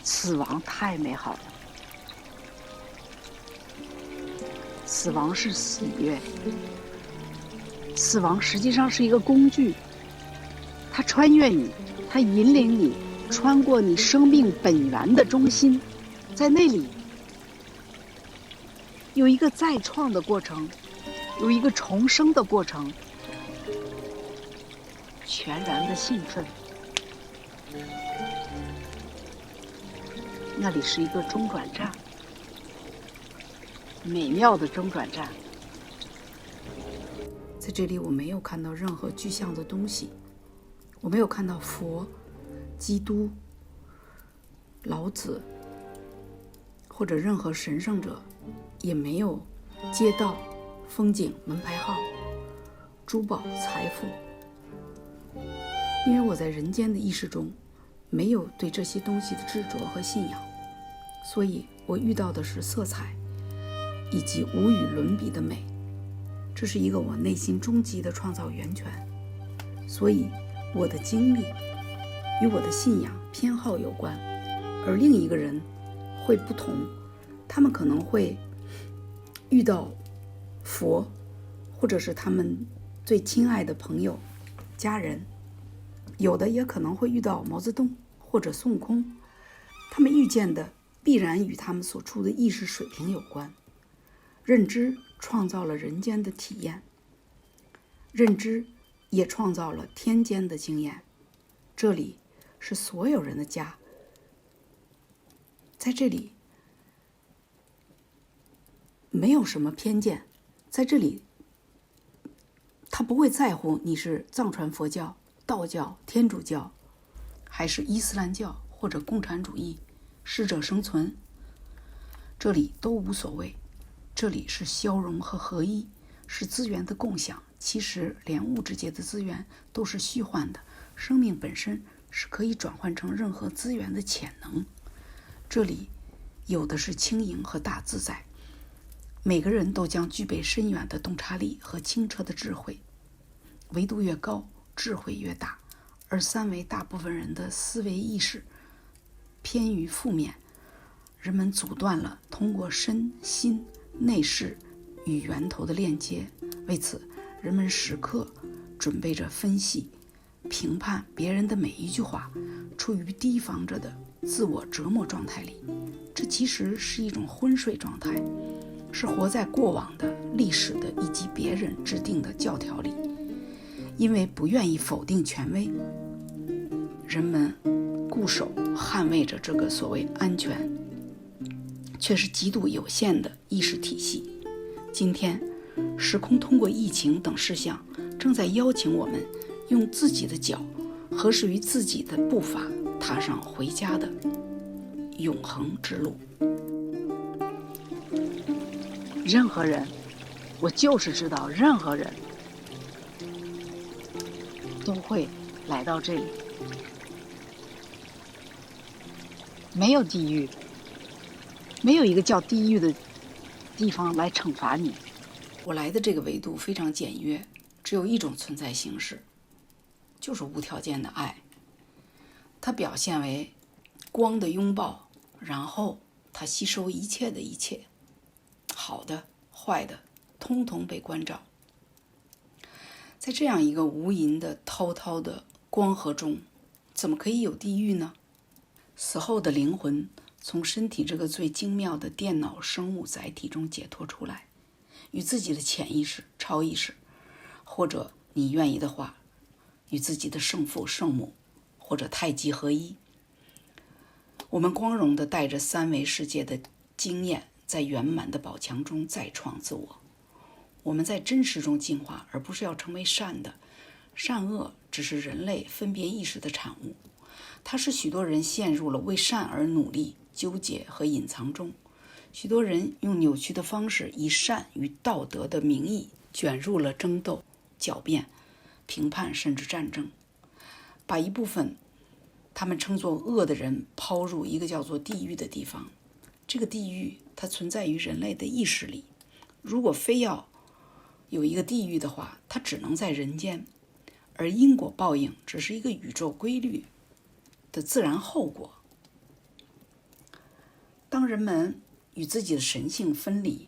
死亡太美好了，死亡是喜悦，死亡实际上是一个工具，它穿越你，它引领你穿过你生命本源的中心，在那里有一个再创的过程，有一个重生的过程，全然的兴奋。那里是一个中转站，美妙的中转站。在这里我没有看到任何具象的东西，我没有看到佛、基督、老子或者任何神圣者，也没有街道、风景、门牌号、珠宝、财富。因为我在人间的意识中没有对这些东西的执着和信仰，所以我遇到的是色彩以及无与伦比的美。这是一个我内心终极的创造源泉，所以我的经历与我的信仰偏好有关，而另一个人会不同，他们可能会遇到佛，或者是他们最亲爱的朋友、家人，有的也可能会遇到毛泽东或者孙悟空，他们遇见的必然与他们所处的意识水平有关。认知创造了人间的体验，认知也创造了天间的经验。这里是所有人的家，在这里没有什么偏见，在这里他不会在乎你是藏传佛教、道教、天主教，还是伊斯兰教或者共产主义，适者生存，这里都无所谓。这里是消融和合一，是资源的共享。其实连物质界的资源都是虚幻的，生命本身是可以转换成任何资源的潜能。这里有的是轻盈和大自在，每个人都将具备深远的洞察力和清澈的智慧。维度越高，智慧越大，而三维大部分人的思维意识偏于负面，人们阻断了通过身心内视与源头的链接。为此，人们时刻准备着分析、评判别人的每一句话，处于提防着的自我折磨状态里。这其实是一种昏睡状态，是活在过往的、历史的以及别人制定的教条里。因为不愿意否定权威，人们固守捍卫着这个所谓安全，却是极度有限的意识体系。今天，时空通过疫情等事项，正在邀请我们用自己的脚合适于自己的步伐，踏上回家的永恒之路。任何人，我就是知道，任何人都会来到这里。没有地狱，没有一个叫地狱的地方来惩罚你。我来的这个维度非常简约，只有一种存在形式，就是无条件的爱。它表现为光的拥抱，然后它吸收一切的一切，好的、坏的，通通被关照。在这样一个无垠的滔滔的光河中，怎么可以有地狱呢？死后的灵魂从身体这个最精妙的电脑生物载体中解脱出来，与自己的潜意识、超意识，或者你愿意的话，与自己的圣父、圣母，或者太极合一。我们光荣地带着三维世界的经验，在圆满的宝墙中再创自我。我们在真实中进化，而不是要成为善的。善恶只是人类分别意识的产物，它使许多人陷入了为善而努力、纠结和隐藏中。许多人用扭曲的方式，以善与道德的名义卷入了争斗、狡辩、评判甚至战争，把一部分他们称作恶的人抛入一个叫做地狱的地方。这个地狱它存在于人类的意识里，如果非要有一个地狱的话，它只能在人间，而因果报应只是一个宇宙规律的自然后果。当人们与自己的神性分离，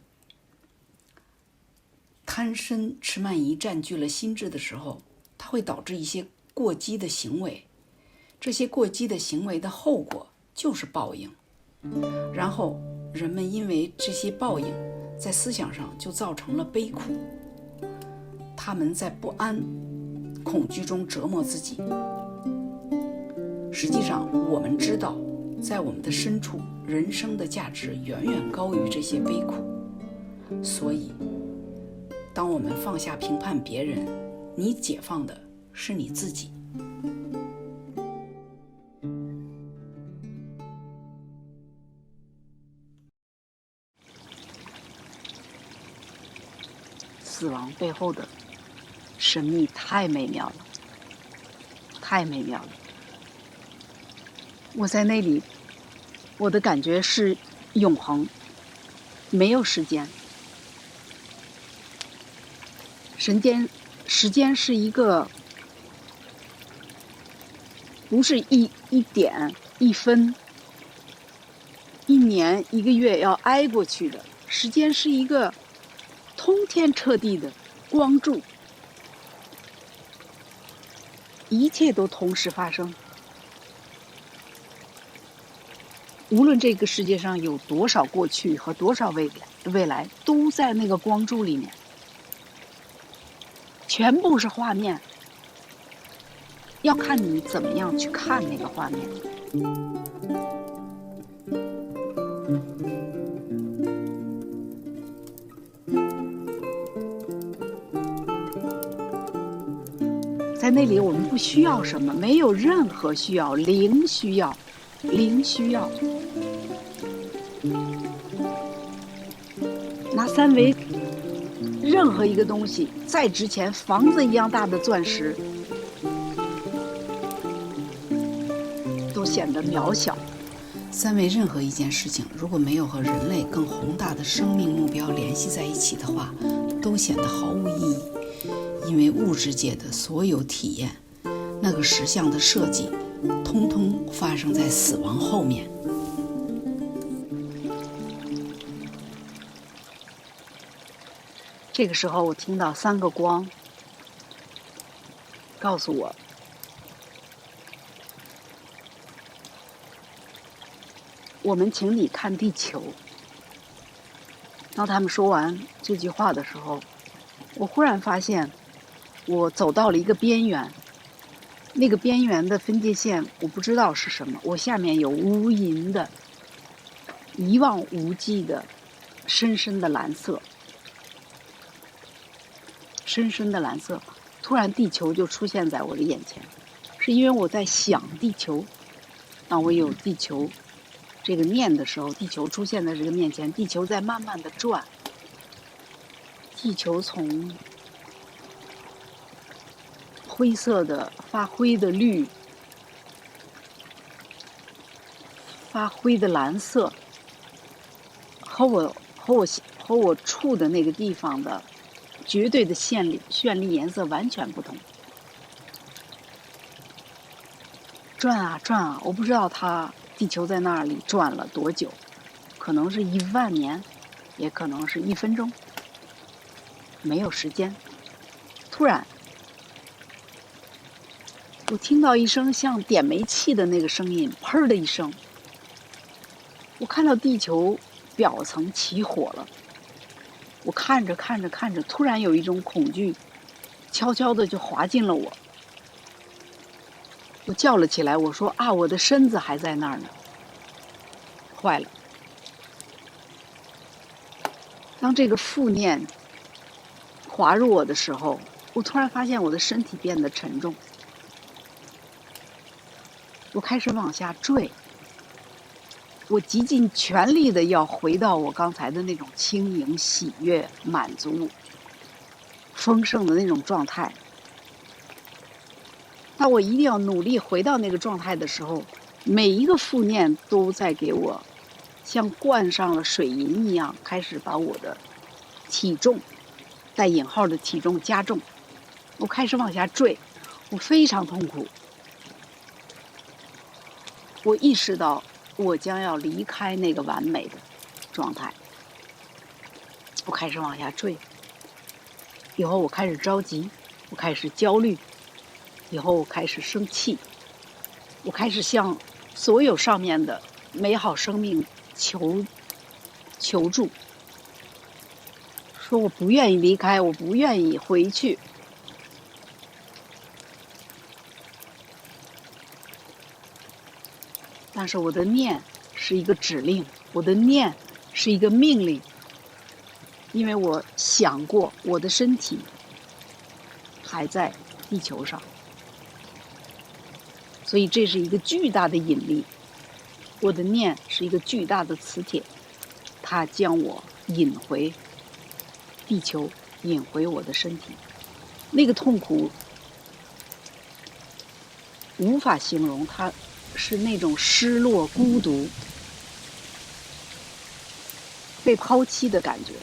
贪嗔痴慢疑占据了心智的时候，它会导致一些过激的行为。这些过激的行为的后果就是报应。然后人们因为这些报应，在思想上就造成了悲苦。他们在不安、恐惧中折磨自己。实际上，我们知道，在我们的深处，人生的价值远远高于这些悲苦。所以，当我们放下评判别人，你解放的是你自己。死亡背后的神秘太美妙了，太美妙了。我在那里，我的感觉是永恒，没有时间。时间是一个，不是一点一分一年一个月要挨过去的，时间是一个通天彻地的光柱，一切都同时发生。无论这个世界上有多少过去和多少未来，都在那个光柱里面，全部是画面，要看你怎么样去看那个画面。在那里我们不需要什么，没有任何需要，零需要。拿三维任何一个东西再值钱，房子一样大的钻石，都显得渺小。三维任何一件事情，如果没有和人类更宏大的生命目标联系在一起的话，都显得毫无意义。因为物质界的所有体验，那个实相的设计，通通发生在死亡后面。这个时候，我听到三个光告诉我，我们请你看地球。当他们说完这句话的时候，我忽然发现，我走到了一个边缘。那个边缘的分界线，我不知道是什么。我下面有无垠的、一望无际的、深深的蓝色。深深的蓝色，突然地球就出现在我的眼前，是因为我在想地球。当我有地球这个念的时候，地球出现在这个面前，地球在慢慢的转，地球从灰色的发灰的绿，发灰的蓝色，和我处的那个地方的绝对的绚丽颜色完全不同。转啊转啊，我不知道地球在那里转了多久，可能是10000年，也可能是1分钟，没有时间。突然，我听到一声像点煤气的那个声音，砰的一声，我看到地球表层起火了。我看着，突然有一种恐惧，悄悄的就滑进了我。我叫了起来，我说啊，我的身子还在那儿呢，坏了。当这个负念滑入我的时候，我突然发现我的身体变得沉重，我开始往下坠。我极尽全力的要回到我刚才的那种轻盈、喜悦、满足、丰盛的那种状态。当我一定要努力回到那个状态的时候，每一个负念都在给我像灌上了水银一样，开始把我的体重带引号的体重加重。我开始往下坠，我非常痛苦。我意识到我将要离开那个完美的状态。我开始往下坠，以后我开始着急，我开始焦虑，以后我开始生气，我开始向所有上面的美好生命求助，说我不愿意离开，我不愿意回去。但是我的念是一个指令，我的念是一个命令，因为我想过我的身体还在地球上，所以这是一个巨大的引力。我的念是一个巨大的磁铁，它将我引回地球，引回我的身体。那个痛苦无法形容，它是那种失落、孤独、被抛弃的感觉。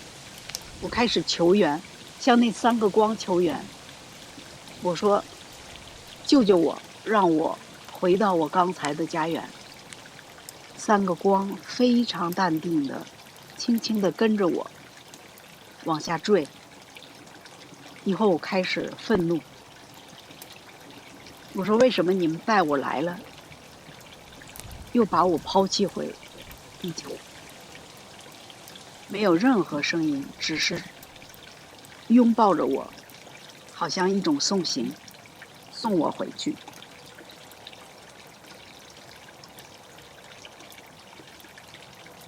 我开始求援，向那3个光求援。我说：“救救我，让我回到我刚才的家园。”3个光非常淡定的、轻轻的跟着我往下坠。以后我开始愤怒，我说：“为什么你们带我来了，又把我抛弃回地球？”没有任何声音，只是拥抱着我，好像一种送行，送我回去。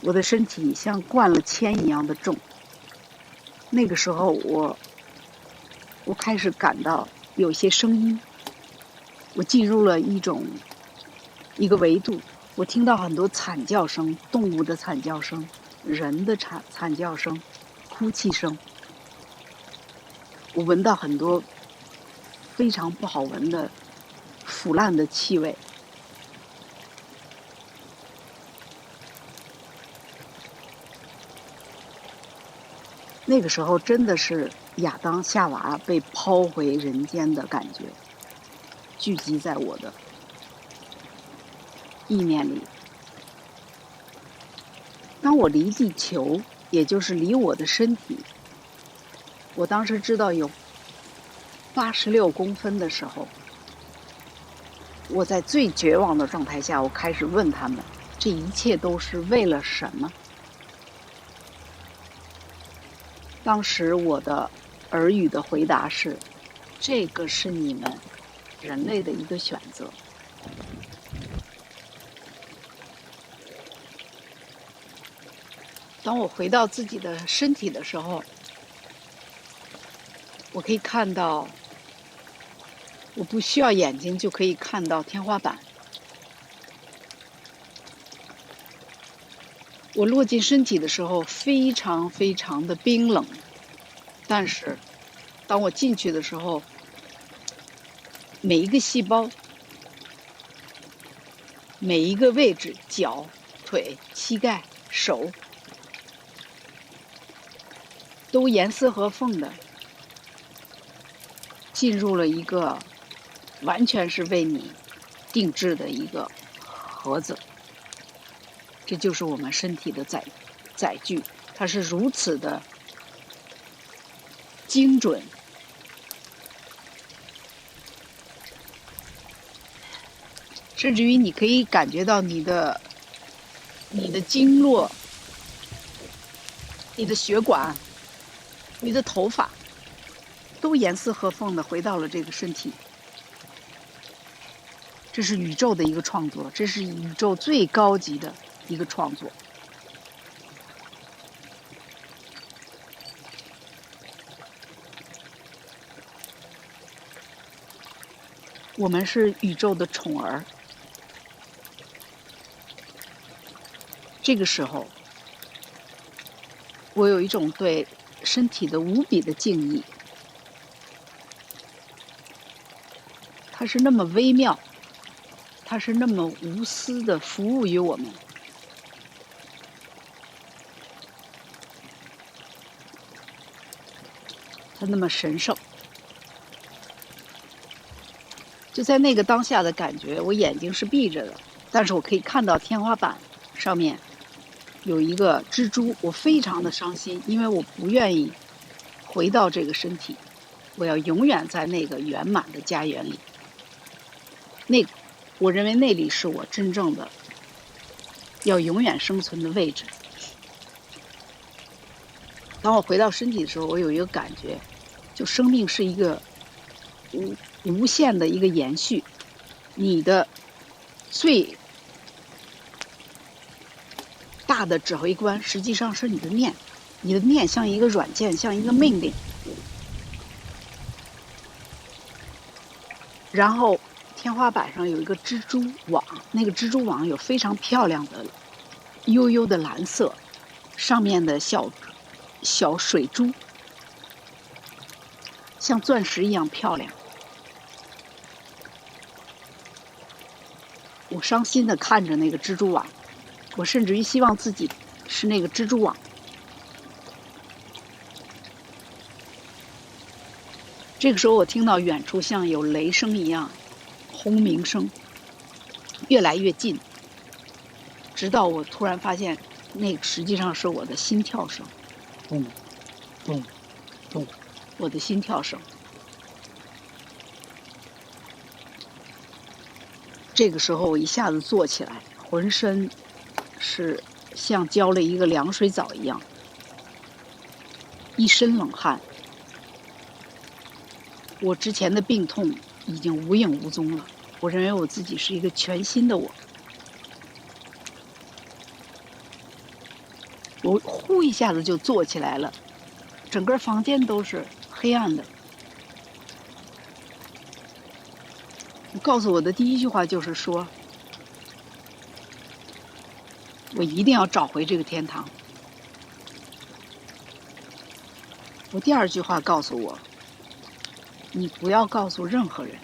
我的身体像灌了铅一样的重。那个时候我开始感到有些声音，我进入了一个维度，我听到很多惨叫声，动物的惨叫声，人的惨叫声，哭泣声。我闻到很多非常不好闻的腐烂的气味。那个时候真的是亚当夏娃被抛回人间的感觉，聚集在我的意念里。当我离地球，也就是离我的身体，我当时知道有86公分的时候，我在最绝望的状态下，我开始问他们，这一切都是为了什么？当时我的耳语的回答是：这个是你们人类的一个选择。当我回到自己的身体的时候，我可以看到，我不需要眼睛就可以看到天花板。我落进身体的时候非常非常的冰冷，但是当我进去的时候，每一个细胞，每一个位置，脚、腿、膝盖、手，都严丝合缝的进入了一个完全是为你定制的一个盒子。这就是我们身体的载具，它是如此的精准，甚至于你可以感觉到你的经络、你的血管、你的头发都严丝合缝的回到了这个身体。这是宇宙的一个创作，这是宇宙最高级的一个创作。我们是宇宙的宠儿。这个时候，我有一种对身体的无比的敬意。它是那么微妙，它是那么无私的服务于我们。它那么神圣。就在那个当下的感觉，我眼睛是闭着的，但是我可以看到天花板，上面有一个蜘蛛，我非常的伤心，因为我不愿意回到这个身体，我要永远在那个圆满的家园里。我认为那里是我真正的要永远生存的位置。当我回到身体的时候，我有一个感觉，就生命是一个无限的一个延续。你的最大的指挥官实际上是你的念，你的念像一个软件，像一个命令。然后天花板上有一个蜘蛛网，那个蜘蛛网有非常漂亮的悠悠的蓝色，上面的小水珠像钻石一样漂亮。我伤心地看着那个蜘蛛网，我甚至于希望自己是那个蜘蛛网。这个时候我听到远处像有雷声一样轰鸣声越来越近，直到我突然发现那个实际上是我的心跳声，咚咚咚，我的心跳声。这个时候我一下子坐起来，浑身是像浇了一个凉水澡一样，一身冷汗。我之前的病痛已经无影无踪了，我认为我自己是一个全新的我。我呼一下子就坐起来了，整个房间都是黑暗的。我告诉我的第一句话就是说，我一定要找回这个天堂。我第二句话告诉我，你不要告诉任何人。